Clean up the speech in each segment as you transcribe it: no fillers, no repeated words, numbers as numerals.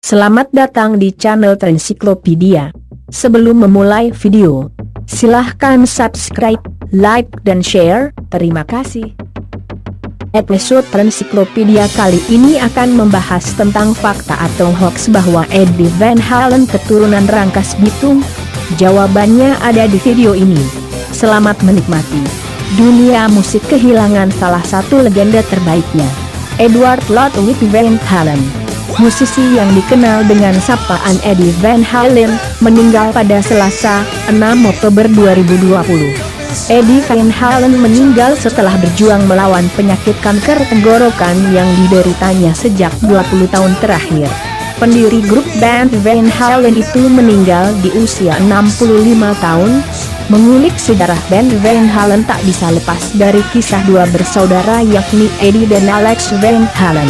Selamat datang di channel Transiklopedia. Sebelum memulai video, silahkan subscribe, like, dan share. Terima kasih. Episode Transiklopedia kali ini akan membahas tentang fakta atau hoax bahwa Eddie Van Halen keturunan Rangkas Bitung. Jawabannya ada di video ini. Selamat menikmati. Dunia musik kehilangan salah satu legenda terbaiknya, Edward Ludwig Van Halen. Musisi yang dikenal dengan sapaan Eddie Van Halen, meninggal pada Selasa, 6 Oktober 2020. Eddie Van Halen meninggal setelah berjuang melawan penyakit kanker tenggorokan yang dideritanya sejak 20 tahun terakhir. Pendiri grup band Van Halen itu meninggal di usia 65 tahun. Mengulik sejarah band Van Halen tak bisa lepas dari kisah dua bersaudara yakni Eddie dan Alex Van Halen,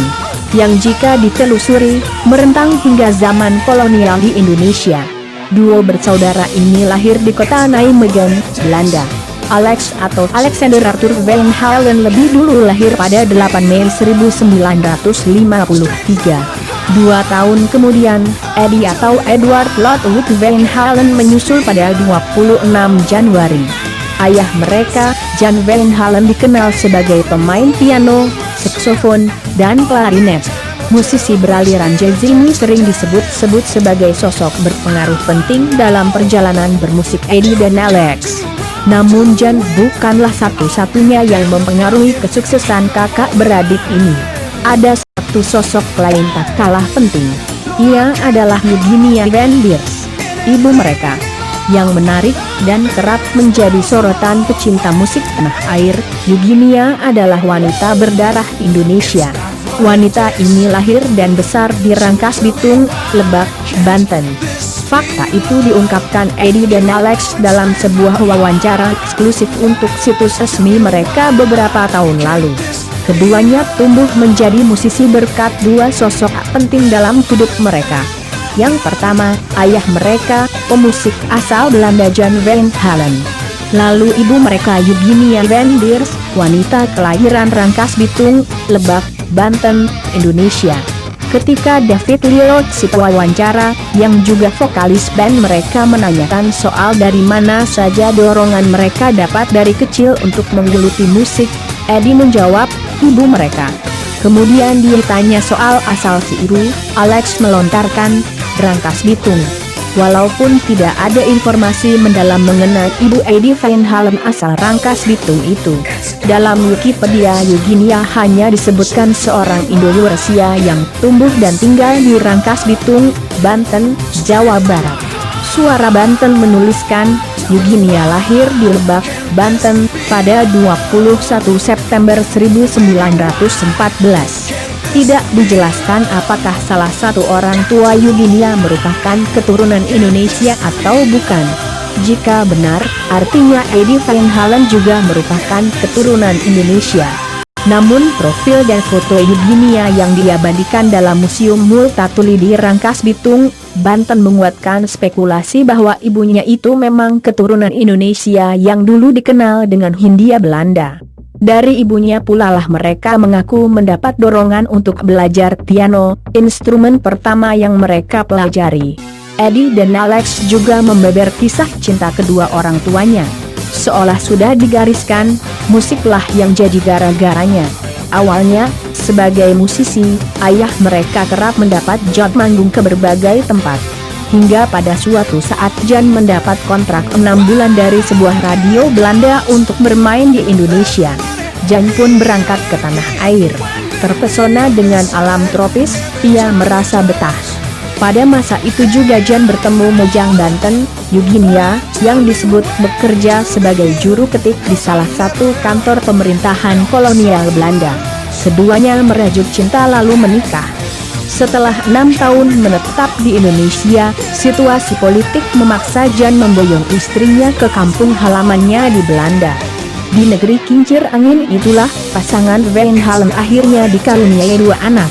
yang jika ditelusuri, merentang hingga zaman kolonial di Indonesia. Duo bersaudara ini lahir di kota Nijmegen, Belanda. Alex atau Alexander Arthur Van Halen lebih dulu lahir pada 8 Mei 1953. 2 tahun kemudian, Eddie atau Edward Ludwig Van Halen menyusul pada 26 Januari. Ayah mereka, Jan Van Halen, dikenal sebagai pemain piano, saksofon, dan klarinet. Musisi beraliran jazz ini sering disebut-sebut sebagai sosok berpengaruh penting dalam perjalanan bermusik Eddie dan Alex. Namun Jan bukanlah satu-satunya yang mempengaruhi kesuksesan kakak beradik ini. Ada satu sosok lain tak kalah penting. Ia adalah Eugenia Van Beers, ibu mereka. Yang menarik dan kerap menjadi sorotan pecinta musik tanah air, Eugenia adalah wanita berdarah Indonesia. Wanita ini lahir dan besar di Rangkas Bitung, Lebak, Banten. Fakta itu diungkapkan Eddie dan Alex dalam sebuah wawancara eksklusif untuk situs resmi mereka beberapa tahun lalu. Keduanya tumbuh menjadi musisi berkat dua sosok penting dalam hidup mereka. Yang pertama, ayah mereka, pemusik asal Belanda Jan Van Halen. Lalu ibu mereka Eugenia Van Beers, wanita kelahiran Rangkas Bitung, Lebak, Banten, Indonesia. Ketika David Liotsip wawancara, yang juga vokalis band mereka, menanyakan soal dari mana saja dorongan mereka dapat dari kecil untuk menggeluti musik, Eddie menjawab, ibu mereka. Kemudian dia tanya soal asal si ibu, Alex melontarkan, Rangkas Bitung. Walaupun tidak ada informasi mendalam mengenai ibu Eddie Van Halen asal Rangkas Bitung itu, dalam Wikipedia Eugenia hanya disebutkan seorang Indo-Eurasia yang tumbuh dan tinggal di Rangkas Bitung, Banten, Jawa Barat. Suara Banten menuliskan, Eugenia lahir di Lebak, Banten, pada 21 September 1914. Tidak dijelaskan apakah salah satu orang tua Eugenia merupakan keturunan Indonesia atau bukan. Jika benar, artinya Eddie Van Halen juga merupakan keturunan Indonesia. Namun profil dan foto Eugenia yang diabadikan dalam Museum Multatuli di Rangkas Bitung, Banten menguatkan spekulasi bahwa ibunya itu memang keturunan Indonesia yang dulu dikenal dengan Hindia Belanda. Dari ibunya pula lah mereka mengaku mendapat dorongan untuk belajar piano, instrumen pertama yang mereka pelajari. Eddie dan Alex juga membeber kisah cinta kedua orang tuanya. Seolah sudah digariskan, musiklah yang jadi gara-garanya. Awalnya, sebagai musisi, ayah mereka kerap mendapat job manggung ke berbagai tempat. Hingga pada suatu saat Jan mendapat kontrak 6 bulan dari sebuah radio Belanda untuk bermain di Indonesia. Jan pun berangkat ke tanah air. Terpesona dengan alam tropis, ia merasa betah. Pada masa itu juga Jan bertemu Mojang Banten, Eugenia, yang disebut bekerja sebagai juru ketik di salah satu kantor pemerintahan kolonial Belanda. Keduanya merajuk cinta lalu menikah. Setelah 6 tahun menetap di Indonesia, situasi politik memaksa Jan memboyong istrinya ke kampung halamannya di Belanda. Di negeri kincir angin itulah, pasangan Van Halen akhirnya dikaruniai 2 anak.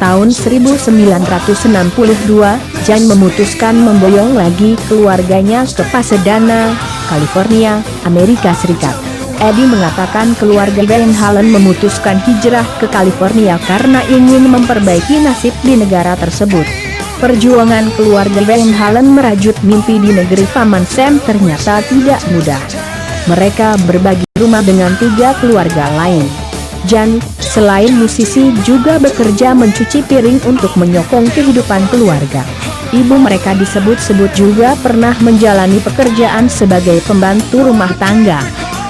Tahun 1962, Jan memutuskan memboyong lagi keluarganya ke Pasadena, California, Amerika Serikat. Eddie mengatakan keluarga Van Halen memutuskan hijrah ke California karena ingin memperbaiki nasib di negara tersebut. Perjuangan keluarga Van Halen merajut mimpi di negeri Paman Sam ternyata tidak mudah. Mereka berbagi rumah dengan 3 keluarga lain. Jan, selain musisi, juga bekerja mencuci piring untuk menyokong kehidupan keluarga. Ibu mereka disebut-sebut juga pernah menjalani pekerjaan sebagai pembantu rumah tangga.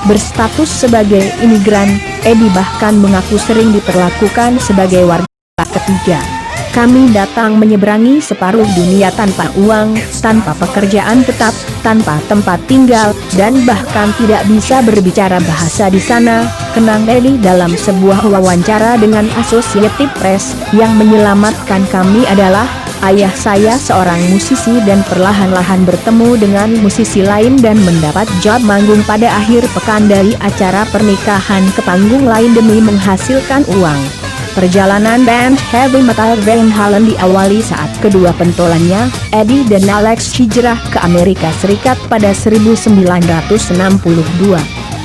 Berstatus sebagai imigran, Eddie bahkan mengaku sering diperlakukan sebagai warga ketiga. Kami datang menyeberangi separuh dunia tanpa uang, tanpa pekerjaan tetap, tanpa tempat tinggal, dan bahkan tidak bisa berbicara bahasa di sana, kenang Eddie dalam sebuah wawancara dengan Associated Press. Yang menyelamatkan kami adalah ayah saya, seorang musisi, dan perlahan-lahan bertemu dengan musisi lain dan mendapat job manggung pada akhir pekan dari acara pernikahan ke panggung lain demi menghasilkan uang. Perjalanan band heavy metal Van Halen diawali saat kedua pentolannya, Eddie dan Alex, hijrah ke Amerika Serikat pada 1962.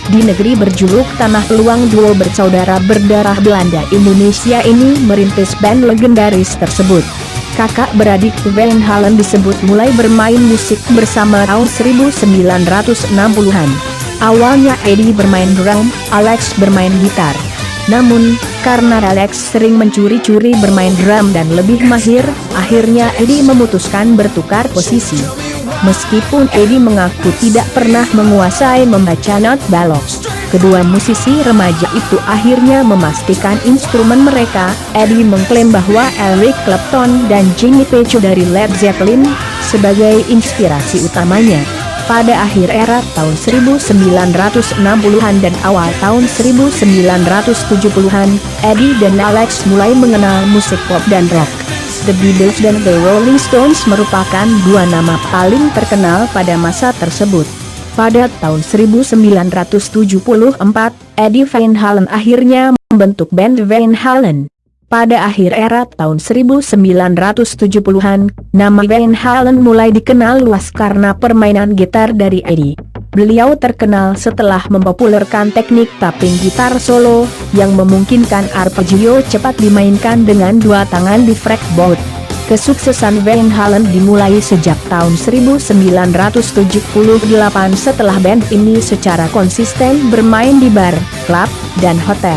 Di negeri berjuluk Tanah Peluang, duo bersaudara berdarah Belanda Indonesia ini merintis band legendaris tersebut. Kakak beradik Van Halen disebut mulai bermain musik bersama tahun 1960-an. Awalnya Eddie bermain drum, Alex bermain gitar. Namun, karena Alex sering mencuri-curi bermain drum dan lebih mahir, akhirnya Eddie memutuskan bertukar posisi. Meskipun Eddie mengaku tidak pernah menguasai membaca not balok, kedua musisi remaja itu akhirnya memastikan instrumen mereka. Eddie mengklaim bahwa Eric Clapton dan Jimmy Page dari Led Zeppelin sebagai inspirasi utamanya. Pada akhir era tahun 1960-an dan awal tahun 1970-an, Eddie dan Alex mulai mengenal musik pop dan rock. The Beatles dan The Rolling Stones merupakan 2 nama paling terkenal pada masa tersebut. Pada tahun 1974, Eddie Van Halen akhirnya membentuk band Van Halen. Pada akhir era tahun 1970-an, nama Van Halen mulai dikenal luas karena permainan gitar dari Eddie. Beliau terkenal setelah mempopulerkan teknik tapping gitar solo, yang memungkinkan arpeggio cepat dimainkan dengan 2 tangan di fretboard. Kesuksesan Van Halen dimulai sejak tahun 1978 setelah band ini secara konsisten bermain di bar, klub, dan hotel.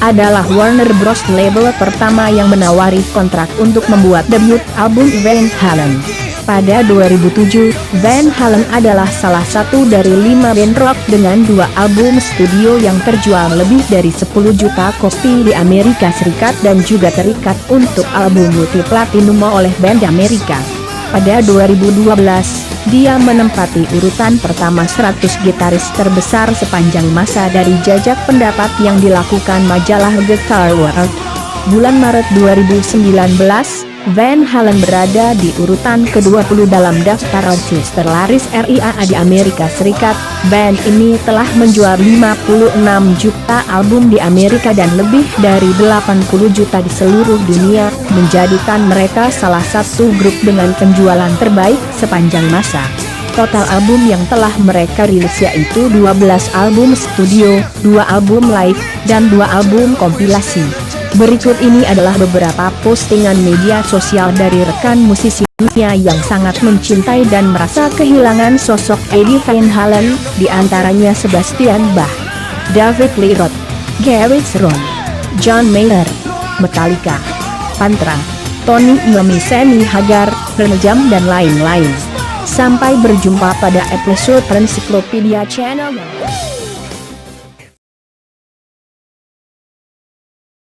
Adalah Warner Bros. Label pertama yang menawari kontrak untuk membuat debut album Van Halen. Pada 2007, Van Halen adalah salah satu dari 5 band rock dengan 2 album studio yang terjual lebih dari 10 juta kopi di Amerika Serikat dan juga terikat untuk album multi-platinum oleh band Amerika. Pada 2012, dia menempati urutan pertama 100 gitaris terbesar sepanjang masa dari jajak pendapat yang dilakukan majalah Guitar World. Bulan Maret 2019, Van Halen berada di urutan ke-20 dalam daftar artis terlaris RIAA di Amerika Serikat. Band ini telah menjual 56 juta album di Amerika dan lebih dari 80 juta di seluruh dunia, menjadikan mereka salah satu grup dengan penjualan terbaik sepanjang masa. Total album yang telah mereka rilis yaitu 12 album studio, 2 album live, dan 2 album kompilasi. Berikut ini adalah beberapa postingan media sosial dari rekan musisi dunia yang sangat mencintai dan merasa kehilangan sosok Eddie Van Halen, di antaranya Sebastian Bach, David Lee Roth, Gary Sharon, John Mayer, Metallica, Pantera, Tony Iommi, Sammy Hagar, Pearl Jam, dan lain-lain. Sampai berjumpa pada episode Encyclopedia Channel.